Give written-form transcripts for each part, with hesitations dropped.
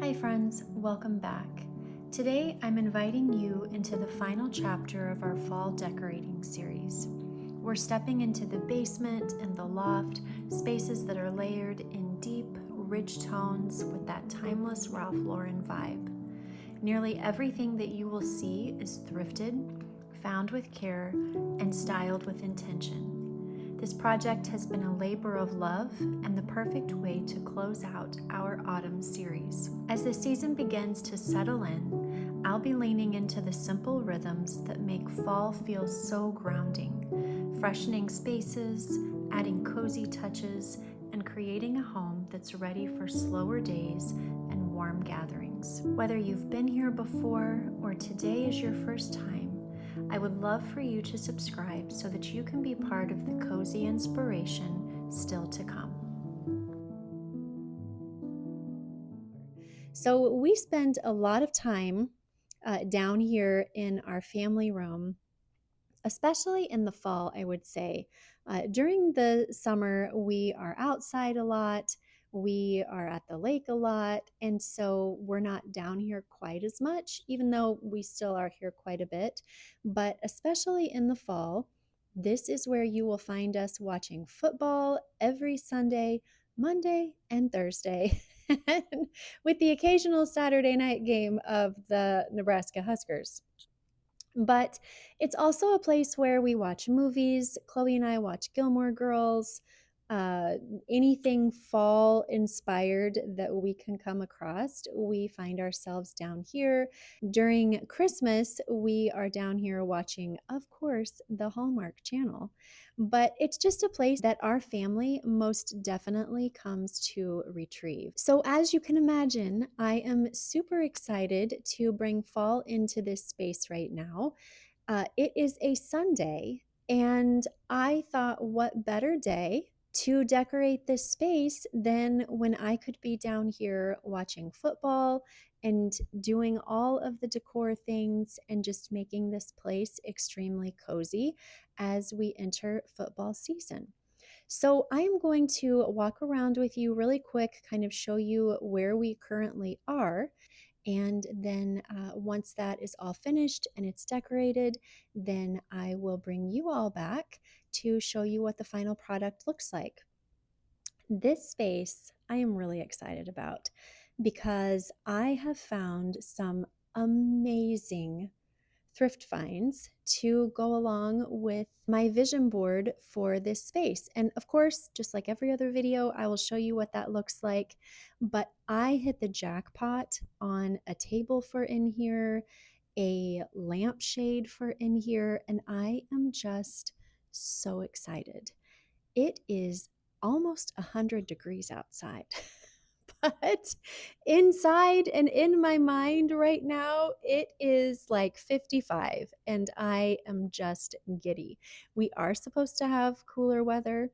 Hi friends, welcome back. Today I'm inviting you into the final chapter of our fall decorating series. We're stepping into the basement and the loft, spaces that are layered in deep, rich tones with that timeless Ralph Lauren vibe. Nearly everything that you will see is thrifted, found with care, and styled with intention. This project has been a labor of love and the perfect way to close out our autumn series. As the season begins to settle in, I'll be leaning into the simple rhythms that make fall feel so grounding, freshening spaces, adding cozy touches, and creating a home that's ready for slower days and warm gatherings. Whether you've been here before or today is your first time, I would love for you to subscribe so that you can be part of the cozy inspiration still to come. So we spend a lot of time down here in our family room, especially in the fall, I would say. During the summer, we are outside a lot. We are at the lake a lot. And so we're not down here quite as much, even though we still are here quite a bit. But especially in the fall, this is where you will find us watching football every Sunday, Monday, and Thursday, with the occasional Saturday night game of the Nebraska Huskers. But it's also a place where we watch movies. Chloe and I watch Gilmore Girls, uh, anything fall inspired that we can come across. We find ourselves down here. During Christmas, we are down here watching, of course, the Hallmark Channel. But it's just a place that our family most definitely comes to retrieve. So, as you can imagine, I am super excited to bring fall into this space right now. It is a Sunday, and I thought, what better day to decorate this space than when I could be down here watching football and doing all of the decor things and just making this place extremely cozy as we enter football season. So, I am going to walk around with you really quick, kind of show you where we currently are. And then once that is all finished and it's decorated, then I will bring you all back to show you what the final product looks like. This space I am really excited about because I have found some amazing thrift finds to go along with my vision board for this space. And of course, just like every other video, I will show you what that looks like. But I hit the jackpot on a table for in here, a lampshade for in here, and I am just so excited. It is almost 100 degrees outside. But inside and in my mind right now, it is like 55, and I am just giddy. We are supposed to have cooler weather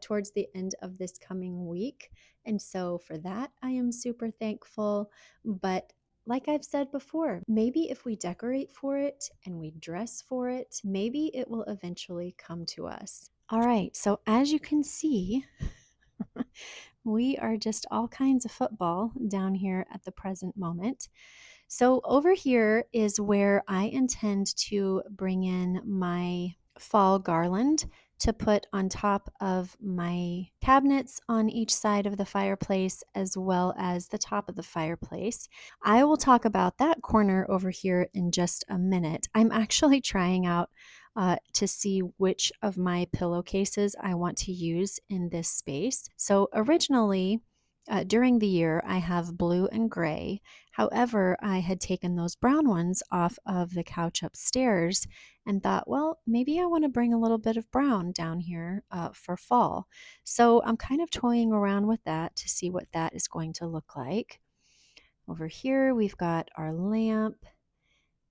towards the end of this coming week. And so for that, I am super thankful. But like I've said before, maybe if we decorate for it and we dress for it, maybe it will eventually come to us. All right, so as you can see, we are just all kinds of football down here at the present moment. So, over here is where I intend to bring in my fall garland to put on top of my cabinets on each side of the fireplace, as well as the top of the fireplace. I will talk about that corner over here in just a minute. I'm actually trying out to see which of my pillowcases I want to use in this space. So originally, during the year, I have blue and gray. However, I had taken those brown ones off of the couch upstairs and thought, well, maybe I want to bring a little bit of brown down here for fall. So I'm kind of toying around with that to see what that is going to look like. Over here, we've got our lamp.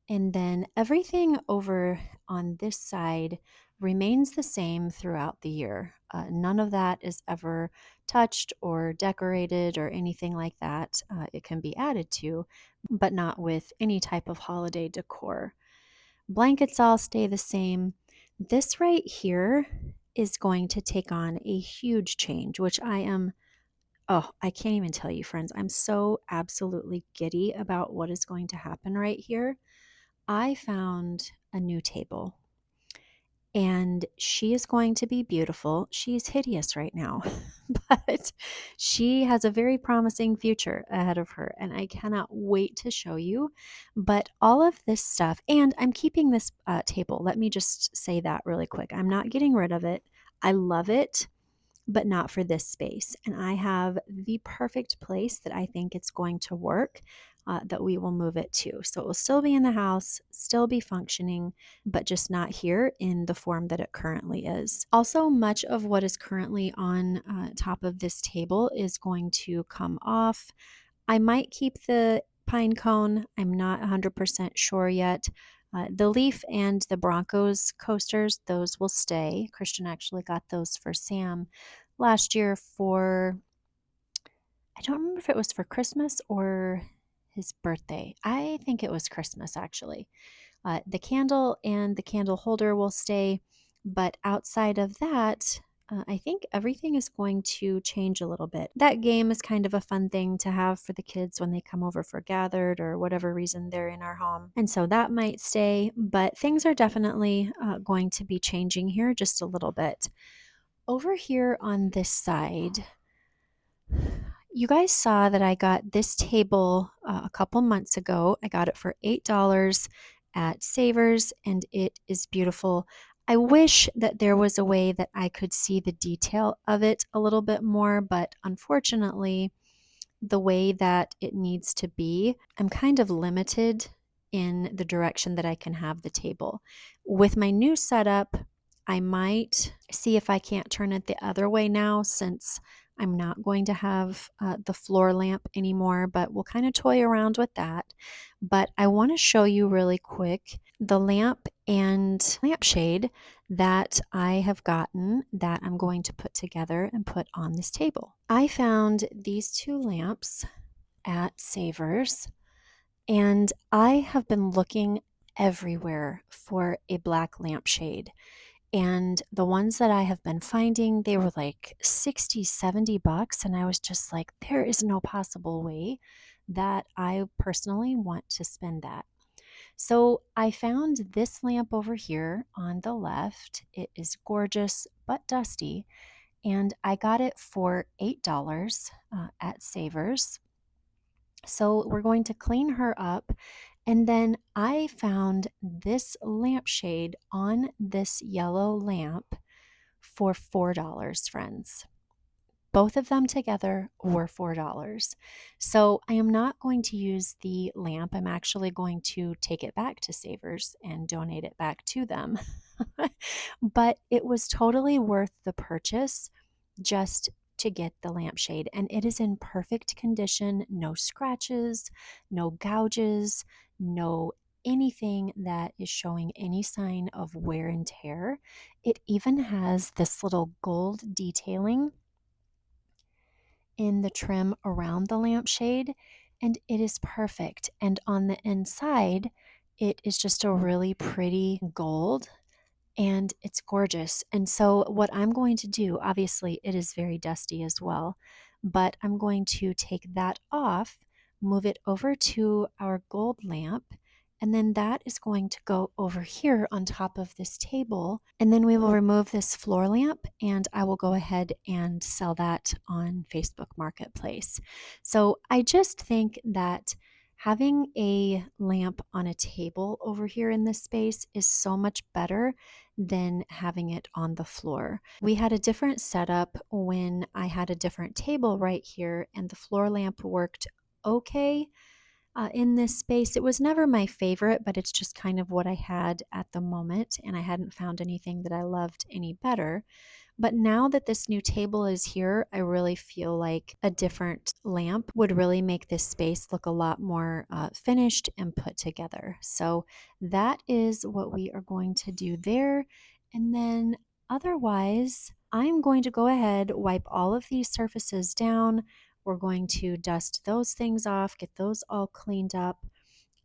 And then everything over on this side remains the same throughout the year. None of that is ever touched or decorated or anything like that. It can be added to, but not with any type of holiday decor. Blankets all stay the same. This right here is going to take on a huge change, which I am Oh, I can't even tell you, friends. I'm so absolutely giddy about what is going to happen right here. I found a new table and she is going to be beautiful. She's hideous right now, but she has a very promising future ahead of her, and I cannot wait to show you. But all of this stuff, and I'm keeping this table. Let me just say that really quick. I'm not getting rid of it. I love it, but not for this space. And I have the perfect place that I think it's going to work, that we will move it to. So it will still be in the house, still be functioning, but just not here in the form that it currently is. Also, much of what is currently on top of this table is going to come off. I might keep the pine cone. I'm not 100% sure yet. The Leaf and the Broncos coasters, those will stay. Christian actually got those for Sam last year for, I don't remember if it was for Christmas or his birthday. I think it was Christmas actually. The candle and the candle holder will stay, but outside of that, I think everything is going to change a little bit. That game is kind of a fun thing to have for the kids when they come over for gathered or whatever reason they're in our home. And so that might stay, but things are definitely going to be changing here just a little bit. Over here on this side, you guys saw that I got this table a couple months ago. I got it for $8 at Savers, and it is beautiful. I wish that there was a way that I could see the detail of it a little bit more, but unfortunately, the way that it needs to be, I'm kind of limited in the direction that I can have the table. With my new setup, I might see if I can't turn it the other way now, since I'm not going to have the floor lamp anymore, but we'll kind of toy around with that. But I want to show you really quick the lamp and lampshade that I have gotten that I'm going to put together and put on this table. I found these two lamps at Savers, and I have been looking everywhere for a black lampshade. And the ones that I have been finding, they were like 60, $70. And I was just like, there is no possible way that I personally want to spend that. So I found this lamp over here on the left. It is gorgeous but dusty, and I got it for $8 at Savers. So we're going to clean her up. And then I found this lampshade on this yellow lamp for $4, friends. Both of them together were $4. So I am not going to use the lamp. I'm actually going to take it back to Savers and donate it back to them. But it was totally worth the purchase just to get the lampshade. And it is in perfect condition, no scratches, no gouges, no anything that is showing any sign of wear and tear. It even has this little gold detailing in the trim around the lampshade, and it is perfect. And on the inside, it is just a really pretty gold, and it's gorgeous. And so, what I'm going to do, obviously, it is very dusty as well, but I'm going to take that off, move it over to our gold lamp, and then that is going to go over here on top of this table. And then we will remove this floor lamp, and I will go ahead and sell that on Facebook Marketplace. So I just think that having a lamp on a table over here in this space is so much better than having it on the floor. We had a different setup when I had a different table right here, and the floor lamp worked okay in this space. It was never my favorite, but it's just kind of what I had at the moment, and I hadn't found anything that I loved any better. But now that this new table is here, I really feel like a different lamp would really make this space look a lot more finished and put together. So that is what we are going to do there. And then otherwise, I'm going to go ahead, wipe all of these surfaces down. We're going to dust those things off, get those all cleaned up,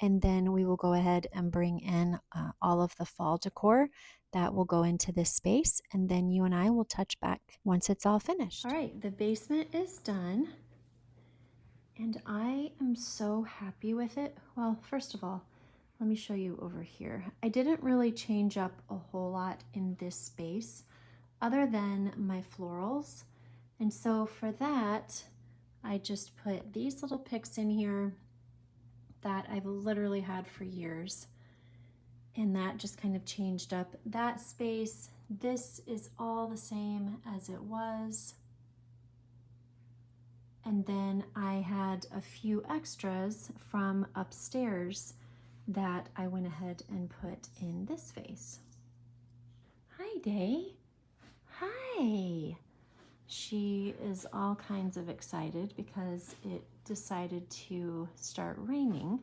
and then we will go ahead and bring in all of the fall decor that will go into this space, and then you and I will touch back once it's all finished. All right, the basement is done, and I am so happy with it. Well, first of all, let me show you over here. I didn't really change up a whole lot in this space other than my florals. And so for that, I just put these little picks in here that I've literally had for years. And that just kind of changed up that space. This is all the same as it was. And then I had a few extras from upstairs that I went ahead and put in this vase. Hi, Day. Hi. She is all kinds of excited because it decided to start raining.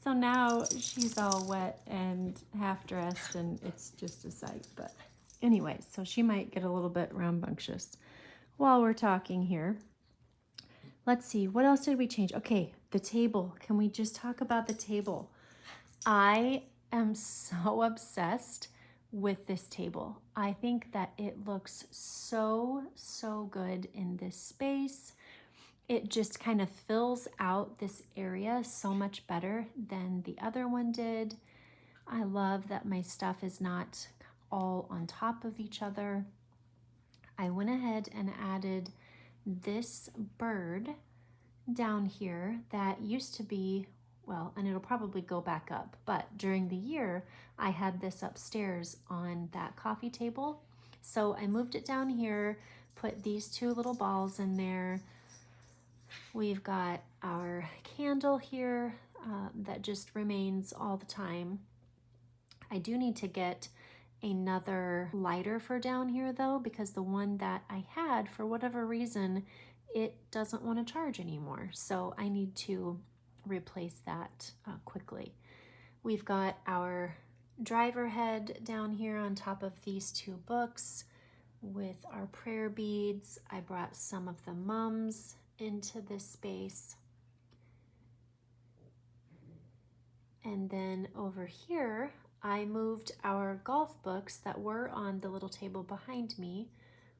So now she's all wet and half dressed, and it's just a sight. But anyway, so she might get a little bit rambunctious while we're talking here. Let's see, what else did we change? Okay, the table. Can we just talk about the table? I am so obsessed with this table. I think that it looks so good in this space. It just kind of fills out this area so much better than the other one did. I love that my stuff is not all on top of each other. I went ahead and added this bird down here that used to be, well, and it'll probably go back up, but during the year I had this upstairs on that coffee table. So I moved it down here, put these two little balls in there. We've got our candle here that just remains all the time. I do need to get another lighter for down here though, because the one that I had, for whatever reason, it doesn't want to charge anymore. So I need to replace that quickly. We've got our driver head down here on top of these two books with our prayer beads. I brought some of the mums into this space. And then over here, I moved our golf books that were on the little table behind me,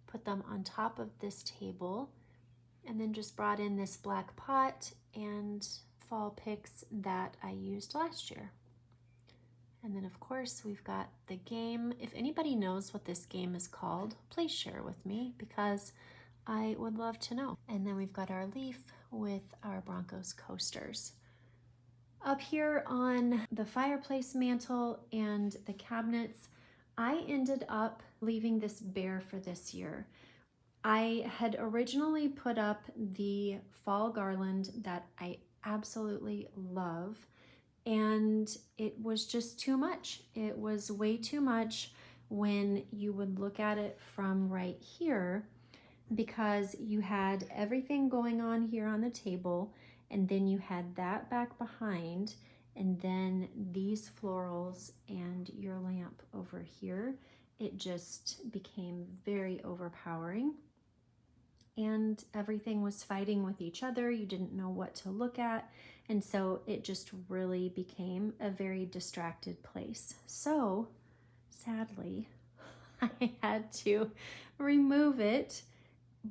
put them on top of this table, and then just brought in this black pot and fall picks that I used last year. And then of course we've got the game. If anybody knows what this game is called, please share with me because I would love to know. And then we've got our leaf with our Broncos coasters. Up here on the fireplace mantle and the cabinets, I ended up leaving this bare for this year. I had originally put up the fall garland that I absolutely love, and it was just too much. It was way too much when you would look at it from right here, because you had everything going on here on the table, and then you had that back behind, and then these florals and your lamp over here. It just became very overpowering, and everything was fighting with each other. You didn't know what to look at, and so it just really became a very distracted place. So sadly, I had to remove it,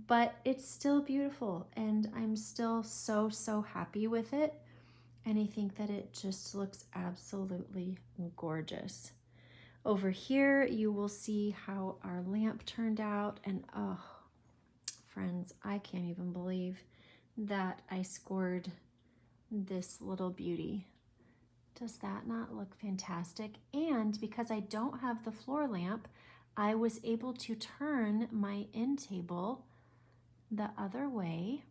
but it's still beautiful, and I'm still so happy with it. And I think that it just looks absolutely gorgeous. Over here, you will see how our lamp turned out, and oh, friends, I can't even believe that I scored this little beauty. Does that not look fantastic? And because I don't have the floor lamp, I was able to turn my end table the other way.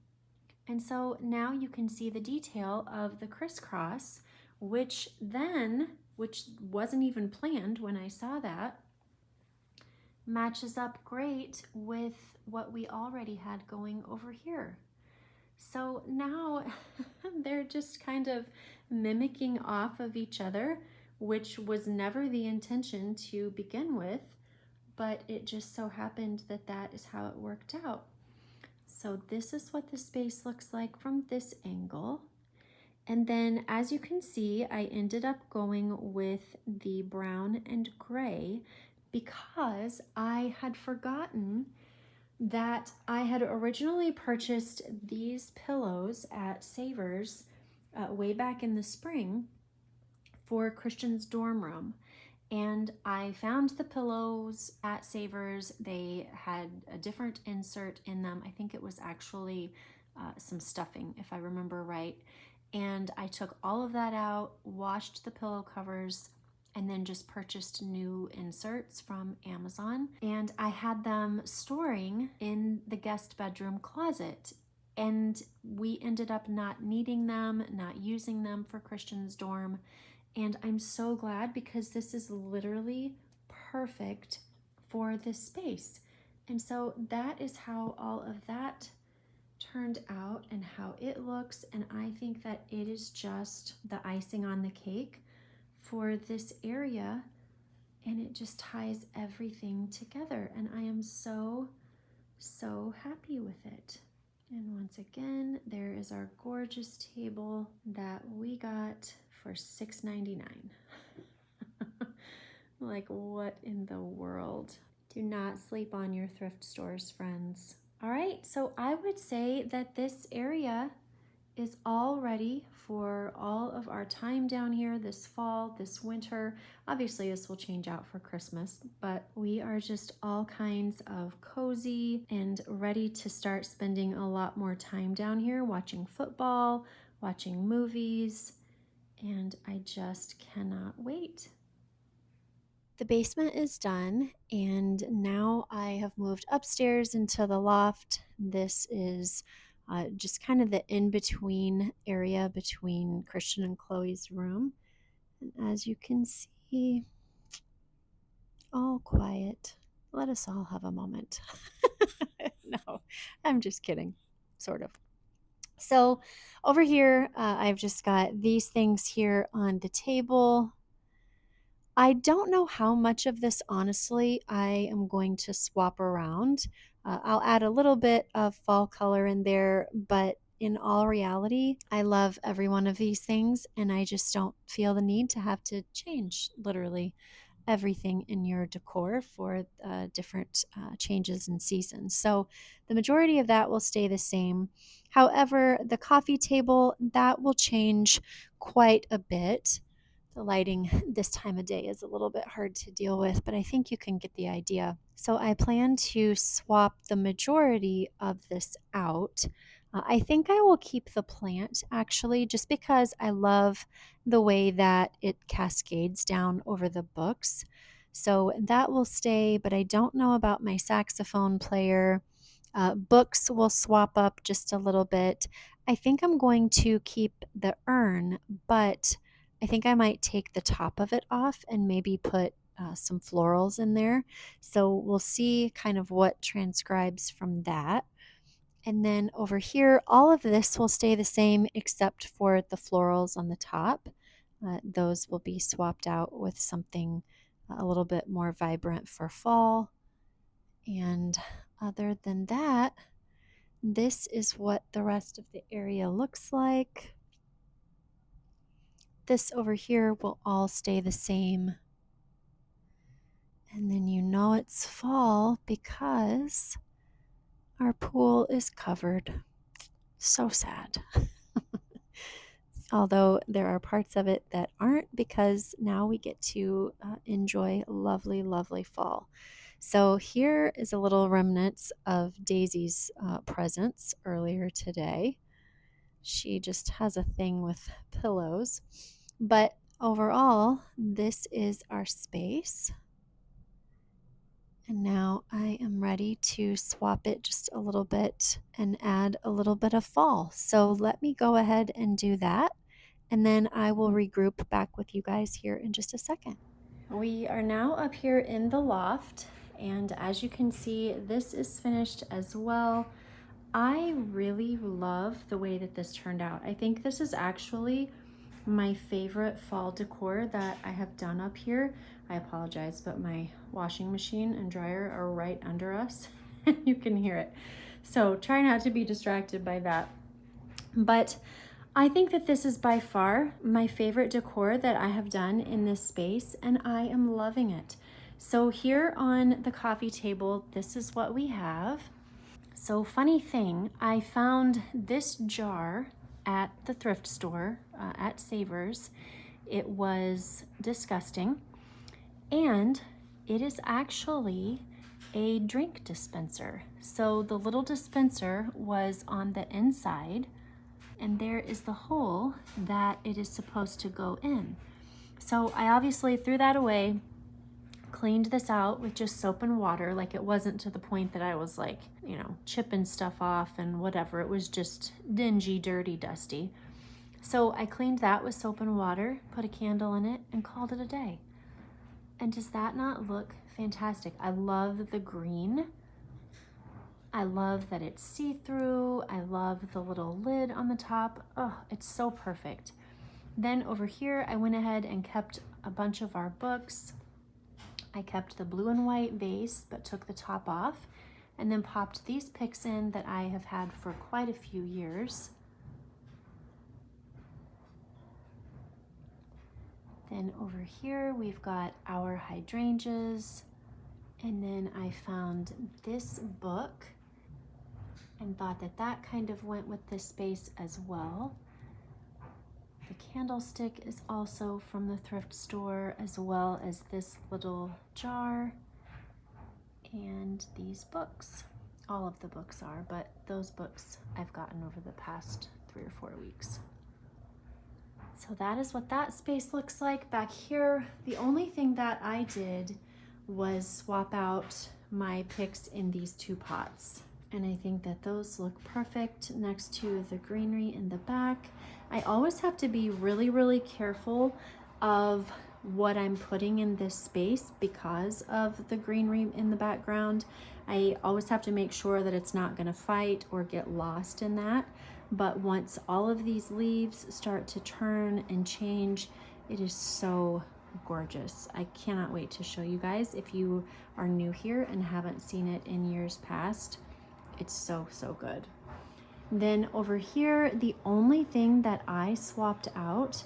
And so now you can see the detail of the crisscross, which wasn't even planned when I saw that, matches up great with what we already had going over here. So now they're just kind of mimicking off of each other, which was never the intention to begin with, but it just so happened that that is how it worked out. So this is what the space looks like from this angle. And then as you can see, I ended up going with the brown and gray because I had forgotten that I had originally purchased these pillows at Savers way back in the spring for Christian's dorm room. And I found the pillows at Savers. They had a different insert in them. I think it was actually some stuffing, if I remember right. And I took all of that out, washed the pillow covers, and then just purchased new inserts from Amazon. And I had them storing in the guest bedroom closet. And we ended up not needing them, not using them for Christian's dorm. And I'm so glad because this is literally perfect for this space. And so that is how all of that turned out and how it looks. And I think that it is just the icing on the cake for this area. And it just ties everything together. And I am so, so happy with it. And once again, there is our gorgeous table that we got for $6.99. Like, what in the world? Do not sleep on your thrift stores, friends. All right, so I would say that this area is all ready for all of our time down here this fall, this winter. Obviously, this will change out for Christmas, but we are just all kinds of cozy and ready to start spending a lot more time down here watching football, watching movies, and I just cannot wait. The basement is done, and now I have moved upstairs into the loft. This is just kind of the in-between area between Christian and Chloe's room. And as you can see, all quiet. Let us all have a moment. No, I'm just kidding, sort of. So over here, I've just got these things here on the table. I don't know how much of this, honestly, I am going to swap around. I'll add a little bit of fall color in there, but in all reality, I love every one of these things, and I just don't feel the need to have to change literally everything in your decor for different changes in seasons. So the majority of that will stay the same. However, the coffee table, that will change quite a bit. The lighting this time of day is a little bit hard to deal with, but I think you can get the idea. So I plan to swap the majority of this out. I think I will keep the plant actually, just because I love the way that it cascades down over the books. So that will stay, but I don't know about my saxophone player. Books will swap up just a little bit. I think I'm going to keep the urn, but I think I might take the top of it off and maybe put some florals in there. So we'll see kind of what transcribes from that. And then over here, all of this will stay the same except for the florals on the top. Those will be swapped out with something a little bit more vibrant for fall. And other than that, this is what the rest of the area looks like. This over here will all stay the same. And then you know it's fall because our pool is covered. So sad. Although there are parts of it that aren't, because now we get to enjoy lovely, lovely fall. So here is a little remnants of Daisy's presents earlier today. She just has a thing with pillows. But overall, this is our space. And now I am ready to swap it just a little bit and add a little bit of fall. So let me go ahead and do that. And then I will regroup back with you guys here in just a second. We are now up here in the loft. And as you can see, this is finished as well. I really love the way that this turned out. I think this is actually my favorite fall decor that I have done up here. I apologize, but my washing machine and dryer are right under us. You can hear it. So try not to be distracted by that. But I think that this is by far my favorite decor that I have done in this space, and I am loving it. So here on the coffee table, this is what we have. So funny thing, I found this jar at the thrift store at Savers. It was disgusting, and it is actually a drink dispenser. So the little dispenser was on the inside, and there is the hole that it is supposed to go in. So I obviously threw that away, cleaned this out with just soap and water. Like, it wasn't to the point that I was like, you know, chipping stuff off and whatever. It was just dingy, dirty, dusty. So I cleaned that with soap and water, put a candle in it, and called it a day. And does that not look fantastic? I love the green. I love that it's see-through. I love the little lid on the top. Oh, it's so perfect. Then over here, I went ahead and kept a bunch of our books. I kept the blue and white vase, but took the top off, and then popped these picks in that I have had for quite a few years. Then over here, we've got our hydrangeas, and then I found this book and thought that that kind of went with this space as well. The candlestick is also from the thrift store, as well as this little jar and these books. All of the books are, but those books I've gotten over the past 3 or 4 weeks. So that is what that space looks like. Back here, the only thing that I did was swap out my picks in these 2 pots. And I think that those look perfect next to the greenery in the back. I always have to be really, really careful of what I'm putting in this space because of the greenery in the background. I always have to make sure that it's not gonna fight or get lost in that. But once all of these leaves start to turn and change, it is so gorgeous. I cannot wait to show you guys. If you are new here and haven't seen it in years past, it's so, so good. Then over here, the only thing that I swapped out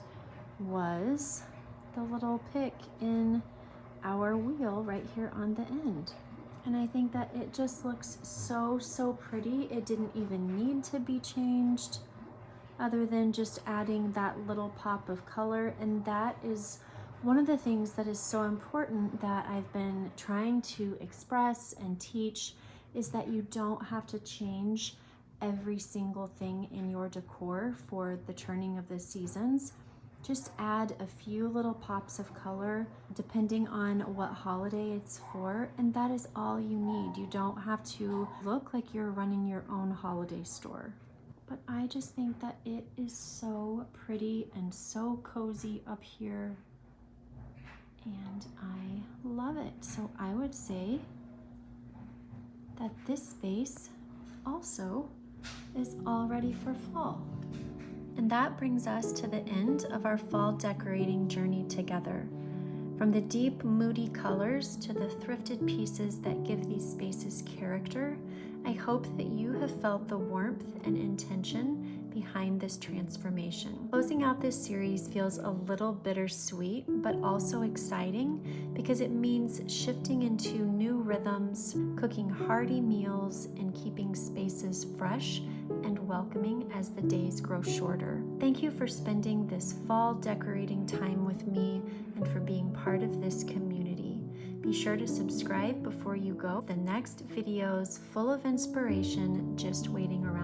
was the little pick in our wheel right here on the end. And I think that it just looks so, so pretty. It didn't even need to be changed other than just adding that little pop of color. And that is one of the things that is so important that I've been trying to express and teach, is that you don't have to change every single thing in your decor for the turning of the seasons. Just add a few little pops of color depending on what holiday it's for, and that is all you need. You don't have to look like you're running your own holiday store. But I just think that it is so pretty and so cozy up here, and I love it. So I would say that this space also is all ready for fall. And that brings us to the end of our fall decorating journey together. From the deep, moody colors to the thrifted pieces that give these spaces character, I hope that you have felt the warmth and intention behind this transformation. Closing out this series feels a little bittersweet, but also exciting because it means shifting into new rhythms, cooking hearty meals, and keeping spaces fresh and welcoming as the days grow shorter. Thank you for spending this fall decorating time with me and for being part of this community. Be sure to subscribe before you go. The next videos full of inspiration just waiting around.